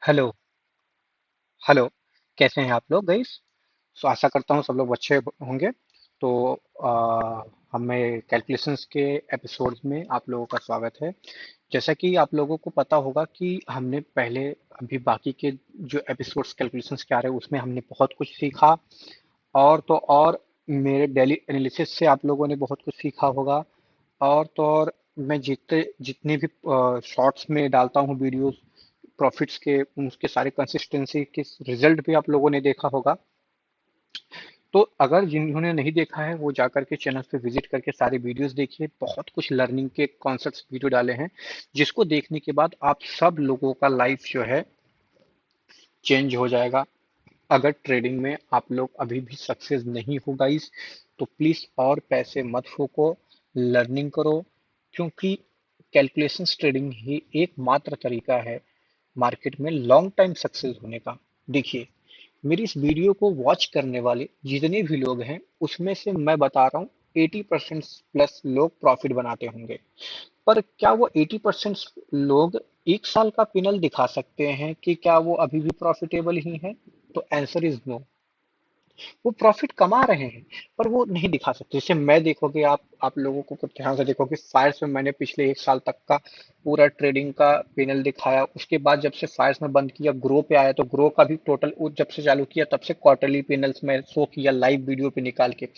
Hello. Hello. कैसे हैं आप लोग गाइस? सो आशा करता हूँ सब लोग अच्छे होंगे। तो हमें कैलकुलेशंस के एपिसोड में आप लोगों का स्वागत है। जैसा कि आप लोगों को पता होगा कि हमने पहले अभी बाकी के जो एपिसोड्स कैलकुलेशंस के आ रहे हैं उसमें हमने बहुत कुछ सीखा। और तो और मेरे डेली एनालिसिस से आप लोगों ने बहुत कुछ सीखा होगा। और तो और मैं जितने जितने भी शॉर्ट्स में डालता हूँ वीडियोस प्रॉफिट्स के उसके सारे कंसिस्टेंसी के रिजल्ट भी आप लोगों ने देखा होगा। तो अगर जिन्होंने नहीं देखा है वो जाकर के चैनल पे विजिट करके सारे वीडियोस देखिए। बहुत कुछ लर्निंग के कॉन्सेप्ट्स वीडियो डाले हैं जिसको देखने के बाद आप सब लोगों का लाइफ जो है चेंज हो जाएगा। अगर ट्रेडिंग में आप लोग अभी भी सक्सेस नहीं हो गाइस तो प्लीज और पैसे मत फूको, लर्निंग करो। क्योंकि कैलकुलेशंस ट्रेडिंग ही एकमात्र तरीका है मार्केट में लॉन्ग टाइम सक्सेस होने का। देखिए, मेरी इस वीडियो को वॉच करने वाले जितने भी लोग हैं उसमें से मैं बता रहा हूँ 80% प्लस लोग प्रॉफिट बनाते होंगे। पर क्या वो 80% लोग एक साल का पिनल दिखा सकते हैं कि क्या वो अभी भी प्रॉफिटेबल ही हैं? तो आंसर इज नो। वो प्रॉफिट कमा रहे हैं पर वो नहीं दिखा सकते। जैसे मैं देखोगे, आप लोगों को कुछ ध्यान से देखोगे, फायर्स में मैंने पिछले एक साल तक का पूरा ट्रेडिंग का पैनल दिखाया। उसके बाद जब से फायर्स में बंद किया ग्रो पे आया तो ग्रो का भी टोटल जब से चालू किया तब से क्वार्टरली पैनल्स में शो किया लाइव वीडियो पे निकाल के।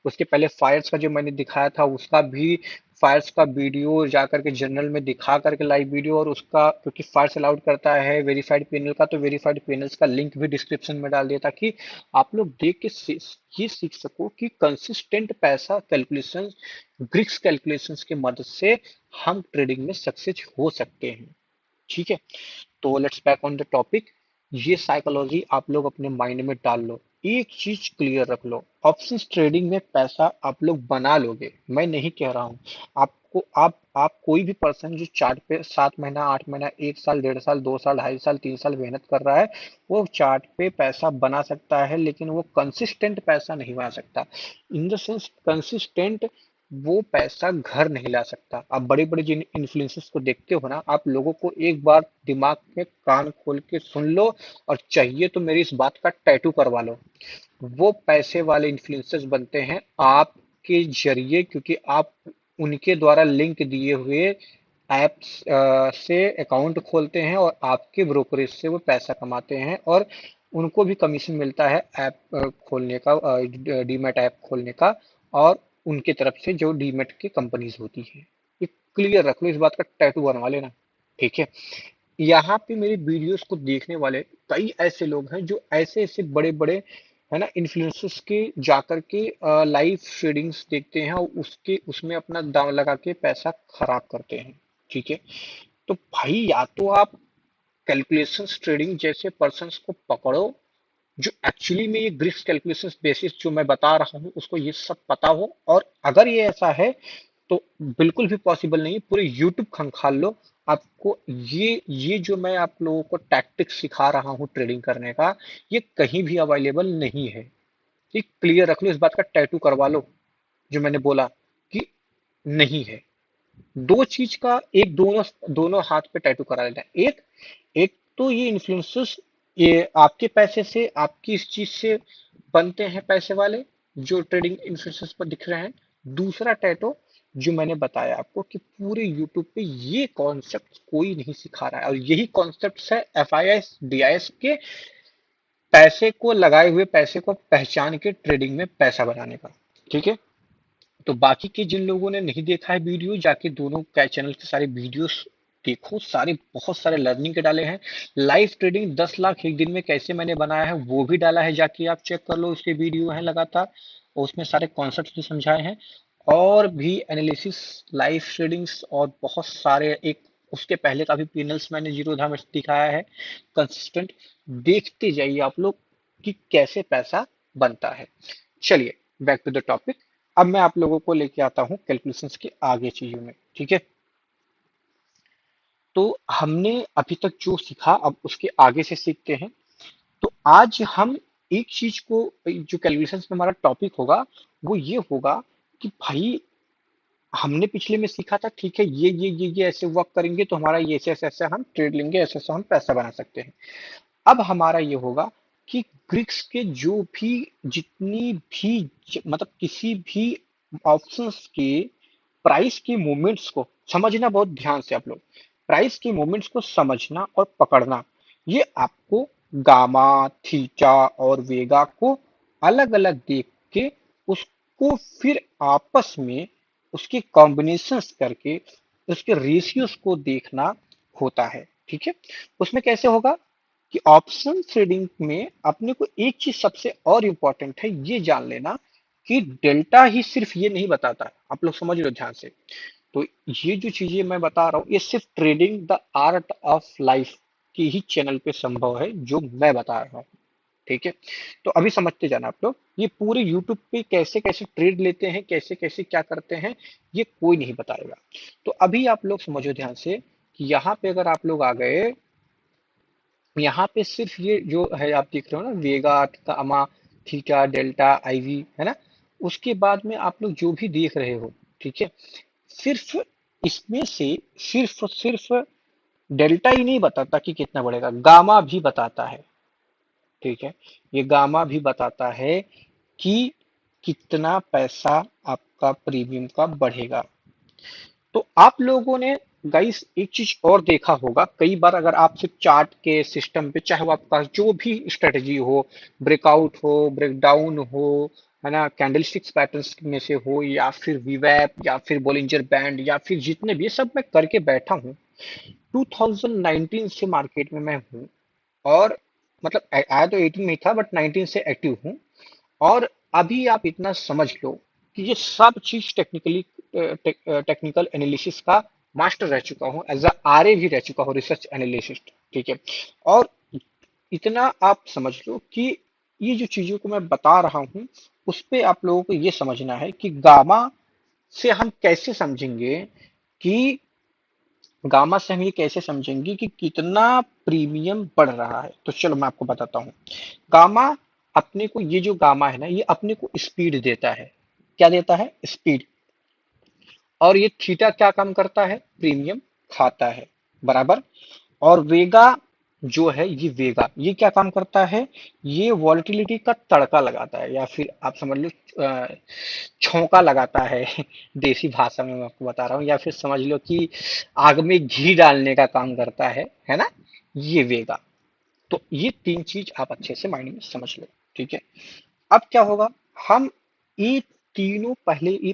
उसके पहले फायर्स का जो मैंने दिखाया था उसका भी फायर्स का वीडियो जा करके जनरल में दिखा करके लाइव वीडियो, और उसका क्योंकि फायर्स अलाउड करता है वेरीफाइड पैनल का तो वेरीफाइड पैनल्स का लिंक भी डिस्क्रिप्शन में डाल दिया ताकि आप लोग देख के ये सीख सको कि कंसिस्टेंट पैसा कैलकुलेशन ब्रिक्स कैलकुलेशंस के मदद से हम ट्रेडिंग में सक्सेस हो सकते हैं। ठीक है, तो let's back on the topic. ये साइकोलॉजी आप लोग अपने माइंड में डाल लो। एक चीज क्लियर रख लो, ऑप्शंस ट्रेडिंग में पैसा आप लोग बना लोगे, मैं नहीं कह रहा हूँ। आपको आप कोई भी पर्सन जो चार्ट पे 7 महीना 8 महीना 1 साल 1.5 साल 2 साल 2.5 साल 3 साल मेहनत कर रहा है वो चार्ट पे पैसा बना सकता है, लेकिन वो कंसिस्टेंट पैसा नहीं बना सकता। इन द सेंस कंसिस्टेंट वो पैसा घर नहीं ला सकता। आप बड़े बड़े जिन इन्फ्लुएंसर्स को देखते हो ना, आप लोगों को एक बार दिमाग में कान खोल के सुन लो और चाहिए तो मेरी इस बात का टैटू करवा लो। वो पैसे वाले इन्फ्लुएंसर्स बनते हैं आपके जरिए, क्योंकि आप उनके द्वारा लिंक दिए हुए ऐप्स से अकाउंट खोलते हैं और आपके ब्रोकरेज से वो पैसा कमाते हैं, और उनको भी कमीशन मिलता है ऐप खोलने का, डीमैट ऐप खोलने का, और उनके तरफ से जो डीमैट की कंपनीज होती है। ये क्लियर रख लो, इस बात का टैटू बनवा लेना। ठीक है, यहाँ पे मेरी वीडियोस को देखने वाले कई ऐसे लोग हैं जो ऐसे ऐसे बड़े बड़े है ना इन्फ्लुएंसर्स के जाकर के लाइव ट्रेडिंग्स देखते हैं और उसके उसमें अपना दांव लगा के पैसा खराब करते हैं। ठीक है, तो भाई या तो आप कैलकुलेशंस ट्रेडिंग जैसे पर्सन्स को पकड़ो जो एक्चुअली में ये ग्रिक्स कैलकुलेशंस बेसिस जो मैं बता रहा हूँ उसको ये सब पता हो, और अगर ये ऐसा है तो बिल्कुल भी पॉसिबल नहीं है पूरे यूट्यूब खंगाल लो। आपको ये जो मैं आप लोगों को टैक्टिक्स सिखा रहा हूँ ट्रेडिंग करने का, ये कहीं भी अवेलेबल नहीं है। ये क्लियर रख लो, इस बात का टैटू करवा लो जो मैंने बोला कि नहीं है। दो चीज का एक दोनों दोनों हाथ पे टैटू करा लेना है। एक एक तो ये इन्फ्लुएंसर्स ये आपके पैसे से आपकी इस चीज से बनते हैं पैसे वाले जो ट्रेडिंग इन्फ्लुएंसर्स पर दिख रहे हैं। दूसरा टैटो जो मैंने बताया आपको कि पूरे यूट्यूब पे ये कॉन्सेप्ट कोई नहीं सिखा रहा है, और यही कॉन्सेप्ट है FIS DIS के पैसे को लगाए हुए पैसे को पहचान के ट्रेडिंग में पैसा बनाने का। ठीक है, तो बाकी के जिन लोगों ने नहीं देखा है वीडियो जाके दोनों का चैनल के सारे वीडियोस देखो, सारे बहुत सारे लर्निंग के डाले हैं। लाइव ट्रेडिंग 10 लाख एक दिन में कैसे मैंने बनाया है वो भी डाला है, जाके आप चेक कर लो, उसके वीडियो हैं लगातार और उसमें सारे कॉन्सेप्ट भी समझाए हैं। और भी एनालिसिस लाइव ट्रेडिंग्स और बहुत सारे एक उसके पहले का भी पैनल्स मैंने जीरो धाम दिखाया है कंसिस्टेंट। देखते जाइए आप लोग कि कैसे पैसा बनता है। चलिए बैक टू द टॉपिक। अब मैं आप लोगों को लेके आता हूं कैलकुलेशंस के आगे चीजों में। ठीक है, तो हमने अभी तक जो सीखा अब उसके आगे से सीखते हैं। तो आज हम एक चीज को जो कैलकुलेशंस में हमारा टॉपिक होगा वो ये होगा कि भाई हमने पिछले में सीखा था, ठीक है, ये ऐसे वर्क करेंगे तो हमारा ये ऐसे ऐसे ऐसे हम ट्रेड लेंगे, ऐसे ऐसे हम पैसा बना सकते हैं। अब हमारा ये होगा कि ग्रीक्स के जो भी जितनी भी मतलब किसी भी ऑप्शंस के प्राइस के मूवमेंट्स को समझना, बहुत ध्यान से आप लोग प्राइस के मूवमेंट्स को समझना और पकड़ना। ये आपको गामा, थीटा और वेगा को अलग अलग देख के उसको फिर आपस में उसके कॉम्बिनेशंस करके उसके रेशियोज को देखना होता है, ठीक है। उसमें कैसे होगा कि ऑप्शन ट्रेडिंग में अपने को एक चीज सबसे और इम्पोर्टेंट है ये जान लेना कि डेल्टा ही सिर्फ ये नहीं बताता, आप लोग समझ लो ध्यान से। तो ये जो चीजें मैं बता रहा हूँ ये सिर्फ trading the art of life की ही चैनल पे संभव है जो मैं बता रहा हूँ, ठीक है। तो अभी समझते जाना आप लोग, ये पूरे यूट्यूब पे कैसे कैसे ट्रेड लेते हैं, कैसे कैसे क्या करते हैं, ये कोई नहीं बताएगा। तो अभी आप लोग समझो ध्यान से कि यहाँ पे अगर आप लोग आ गए, यहाँ पे सिर्फ ये जो है आप देख रहे हो ना, वेगा, गामा, थीटा, डेल्टा, आईवी, है ना। उसके बाद में आप लोग जो भी देख रहे हो, ठीक है, सिर्फ इसमें से सिर्फ डेल्टा ही नहीं बताता कि कितना बढ़ेगा, गामा भी बताता है, ठीक है। ये गामा भी बताता है कि कितना पैसा आपका प्रीमियम का बढ़ेगा। तो आप लोगों ने गाइस एक चीज और देखा होगा, कई बार अगर आप सिर्फ चार्ट के सिस्टम पे, चाहे वो आपके पास जो भी स्ट्रेटजी हो, ब्रेकआउट हो, ब्रेकडाउन हो, है ना, कैंडलस्टिक्स पैटर्न्स में से हो, या फिर वीवैप, या फिर बोलिंजर बैंड, या फिर जितने भी, ये सब मैं करके बैठा हूँ। 2019 से मार्केट में मैं हूँ, और मतलब आया तो 18 में ही था बट 19 से एक्टिव हूँ। और अभी आप इतना समझ लो कि ये सब चीज टेक्निकल एनालिसिस का मास्टर रह चुका हूँ, एज अ आरए भी रह चुका हूँ, रिसर्च एनालिस्ट, ठीक है। और इतना आप समझ लो कि ये जो चीजों को मैं बता रहा हूँ उस पे आप लोगों को ये समझना है कि गामा से हम कैसे समझेंगे कि गामा से हम ये कैसे समझेंगे कि कितना प्रीमियम बढ़ रहा है। तो चलो मैं आपको बताता हूँ। गामा, अपने को ये जो गामा है ना, ये अपने को स्पीड देता है। क्या देता है? स्पीड। और ये थीटा क्या काम करता है? प्रीमियम खाता है, बराबर। और वेगा जो है, ये वेगा ये क्या काम करता है? ये वॉलेटिलिटी का तड़का लगाता है, या फिर आप समझ लो छौंका लगाता है देसी भाषा में मैं आपको बता रहा हूँ, या फिर समझ लो कि आग में घी डालने का काम करता है ना, ये वेगा। तो ये तीन चीज आप अच्छे से माइंड में समझ लो, ठीक है। अब क्या होगा, हम ये तीनों पहले ये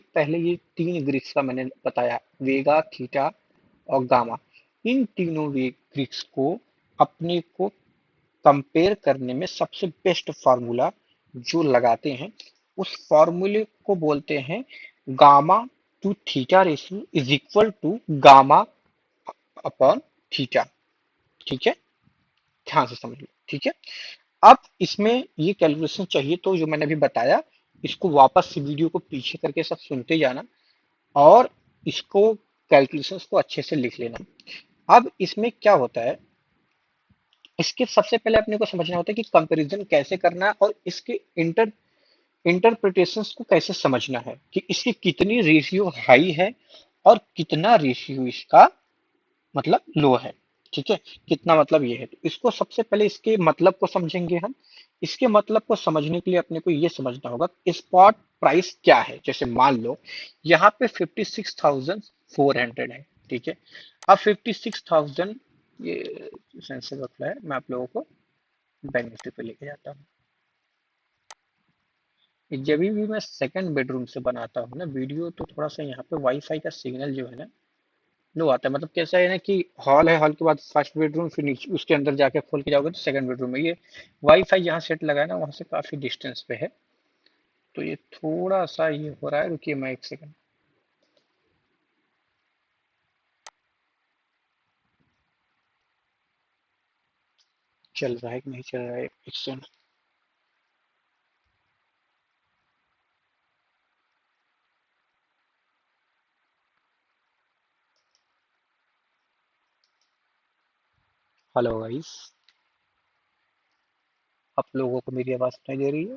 तीन ग्रीक्स का मैंने बताया, वेगा, थीटा और गामा। इन तीनों वे ग्रीक्स को अपने को कंपेयर करने में सबसे बेस्ट फार्मूला जो लगाते हैं, उस फॉर्मूले को बोलते हैं gamma to theta ratio is equal to gamma upon theta, ठीक है। ध्यान से समझ लो, ठीक है। अब इसमें ये कैलकुलेशन चाहिए तो जो मैंने अभी बताया, इसको वापस से वीडियो को पीछे करके सब सुनते जाना, और इसको कैलकुलेशंस को अच्छे से लिख लेना। अब इसमें क्या होता है, इसके सबसे पहले अपने को समझना होता है कि कंपैरिजन कैसे करना है, और इसके इंटरप्रिटेशंस को कैसे समझना है कि इसकी कितनी रेशियो हाई है और कितना रेशियो इसका मतलब लो है, ठीक है। कितना मतलब ये है, तो इसको सबसे पहले इसके मतलब को समझेंगे हम। इसके मतलब को समझने के लिए अपने को ये समझना होगा स्पॉट प्राइस क्या है। जैसे मान लो यहाँ पे 56,400 है, ठीक है। अब 56,000, ये सेंसर रखना है, मैं आप लोगों को बैंक निफ्टी पे लेके जाता हूँ। जब भी मैं सेकंड बेडरूम से बनाता हूँ ना वीडियो, तो थोड़ा सा यहाँ पे वाईफाई का सिग्नल जो है ना, लो आता है। मतलब कैसा है ना कि हॉल है, हॉल के बाद फर्स्ट बेडरूम, फिर नीचे उसके अंदर जाके खोल के जाओगे तो सेकंड बेडरूम में ये वाईफाई जहाँ सेट लगा है ना, वहाँ से काफी डिस्टेंस पे है। तो ये थोड़ा सा ये हो रहा है, रुकिए मैं एक सेकंड। चल रहा है कि नहीं चल रहा है, एक सेकंड। हेलो गाइस, आप लोगों को मेरी आवाज सुनाई दे रही है?